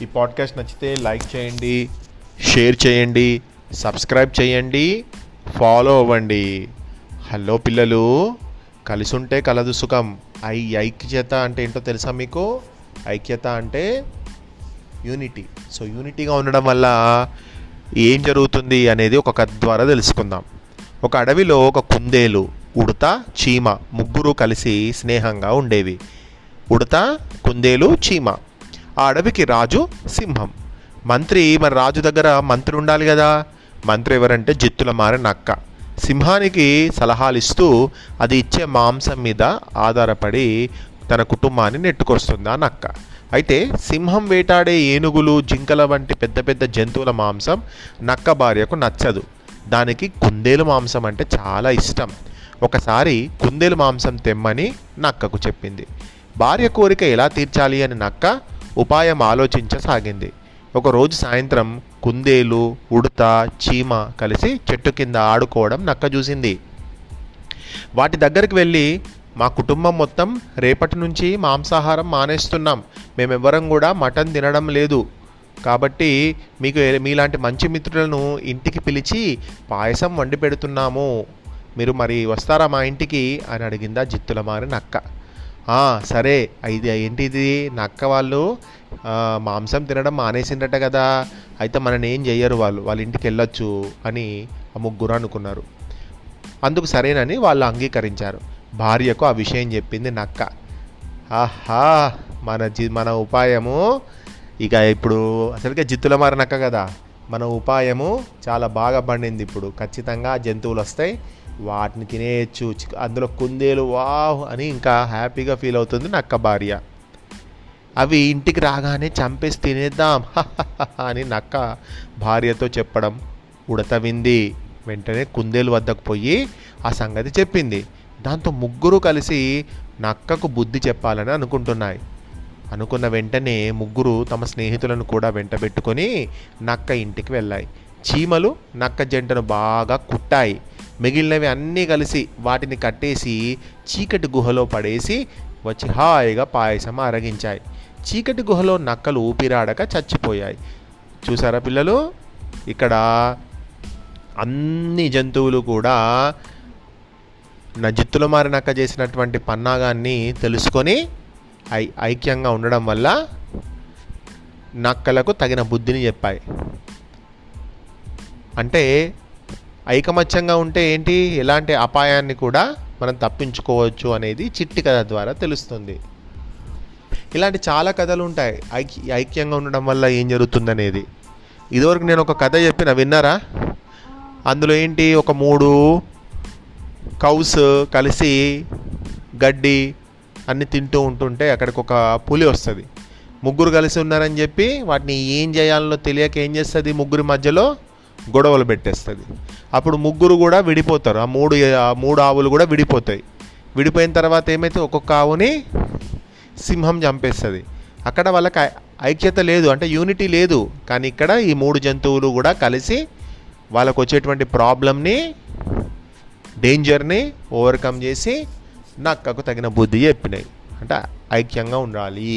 ఈ పాడ్కాస్ట్ నచ్చితే లైక్ చేయండి, షేర్ చేయండి, సబ్స్క్రైబ్ చేయండి, ఫాలో అవ్వండి. హలో పిల్లలు, కలిసి ఉంటే కలదు సుఖం. ఐక్యత అంటే ఏంటో తెలుసా మీకు? ఐక్యత అంటే యూనిటీ. సో యూనిటీగా ఉండడం వల్ల ఏం జరుగుతుంది అనేది ఒక కథ ద్వారా తెలుసుకుందాం. ఒక అడవిలో ఒక కుందేలు, ఉడత, చీమ ముగ్గురు కలిసి స్నేహంగా ఉండేవి. ఉడత, కుందేలు, చీమ. ఆ అడవికి రాజు, సింహం. మంత్రి, మరి రాజు దగ్గర మంత్రి ఉండాలి కదా. మంత్రి ఎవరంటే జిత్తులమారి నక్క. సింహానికి సలహాలు ఇస్తూ అది ఇచ్చే మాంసం మీద ఆధారపడి తన కుటుంబాన్ని నెట్టుకొస్తుంది ఆ నక్క. అయితే సింహం వేటాడే ఏనుగులు, జింకల వంటి పెద్ద పెద్ద జంతువుల మాంసం నక్క భార్యకు నచ్చదు. దానికి కుందేలు మాంసం అంటే చాలా ఇష్టం. ఒకసారి కుందేలు మాంసం తెమ్మని నక్కకు చెప్పింది. భార్య కోరిక ఎలా తీర్చాలి అని నక్క ఉపాయం ఆలోచించసాగింది. ఒకరోజు సాయంత్రం కుందేలు, ఉడత, చీమ కలిసి చెట్టు కింద ఆడుకోవడం నక్క చూసింది. వాటి దగ్గరికి వెళ్ళి, మా కుటుంబం మొత్తం రేపటి నుంచి మాంసాహారం మానేస్తున్నాం, మేమెవ్వరం కూడా మటన్ తినడం లేదు, కాబట్టి మీలాంటి మంచి మిత్రులను ఇంటికి పిలిచి పాయసం వండి పెడుతున్నాము, మీరు మరి వస్తారా మా ఇంటికి అని అడిగిందా జిత్తులమారి నక్క. సరే, ఇది ఏంటిది, నక్క వాళ్ళు మాంసం తినడం మానేసిందట కదా, అయితే మనని ఏం చెయ్యరు, వాళ్ళ ఇంటికి వెళ్ళొచ్చు అని ఆ ముగ్గురు అనుకున్నారు. అందుకు సరేనని వాళ్ళు అంగీకరించారు. భార్యకు ఆ విషయం చెప్పింది నక్క. ఆహా, మన ఉపాయము ఇక ఇప్పుడు అసలుకే జిత్తులమారి నక్క కదా, మన ఉపాయము చాలా బాగా పండింది. ఇప్పుడు ఖచ్చితంగా జంతువులు వస్తాయి, వాటిని తినేయచ్చు. అందులో కుందేలు వావ్ అని ఇంకా హ్యాపీగా ఫీల్ అవుతుంది నక్క భార్య. అవి ఇంటికి రాగానే చంపేసి తినేద్దాం అని నక్క భార్యతో చెప్పడం ఉడత వింది. వెంటనే కుందేలు వద్దకు పోయి ఆ సంగతి చెప్పింది. దాంతో ముగ్గురు కలిసి నక్కకు బుద్ధి చెప్పాలని అనుకున్న వెంటనే ముగ్గురు తమ స్నేహితులను కూడా వెంటబెట్టుకొని నక్క ఇంటికి వెళ్ళాయి. చీమలు నక్క జంటను బాగా కుట్టాయి. మిగిలినవి అన్నీ కలిసి వాటిని కట్టేసి చీకటి గుహలో పడేసి వచ్చి హాయిగా పాయసం అరగించాయి. చీకటి గుహలో నక్కలు ఊపిరాడక చచ్చిపోయాయి. చూసారా పిల్లలు, ఇక్కడ అన్ని జంతువులు కూడా జిత్తులమారి నక్క చేసినటువంటి పన్నాగాన్ని తెలుసుకొని ఐక్యంగా ఉండడం వల్ల నక్కలకు తగిన బుద్ధిని చెప్పాయి. అంటే ఐకమత్యంగా ఉంటే ఏంటి, ఎలాంటి అపాయాన్ని కూడా మనం తప్పించుకోవచ్చు అనేది చిట్టి కథ ద్వారా తెలుస్తుంది. ఇలాంటి చాలా కథలు ఉంటాయి ఐక్యంగా ఉండడం వల్ల ఏం జరుగుతుందనేది. ఇదివరకు నేను ఒక కథ చెప్పిన, విన్నారా? అందులో ఏంటి, ఒక 3 కౌస్ కలిసి గడ్డి అన్ని తింటూ ఉంటుంటే అక్కడికి ఒక పులి వస్తుంది. ముగ్గురు కలిసి ఉన్నారని చెప్పి వాటిని ఏం చేయాలో తెలియక ఏం చేస్తుంది, ముగ్గురి మధ్యలో గొడవలు పెట్టేస్తుంది. అప్పుడు ముగ్గురు కూడా విడిపోతారు. ఆ మూడు ఆవులు కూడా విడిపోతాయి. విడిపోయిన తర్వాత ఏమైతే ఒక్కొక్క ఆవుని సింహం చంపేస్తుంది. అక్కడ వాళ్ళకి ఐక్యత లేదు, అంటే యూనిటీ లేదు. కానీ ఇక్కడ ఈ 3 జంతువులు కూడా కలిసి వాళ్ళకు వచ్చేటువంటి ప్రాబ్లమ్ని, డేంజర్ని ఓవర్కమ్ చేసి నక్కకు తగిన బుద్ధి చెప్పినాయి. అంటే ఐక్యంగా ఉండాలి.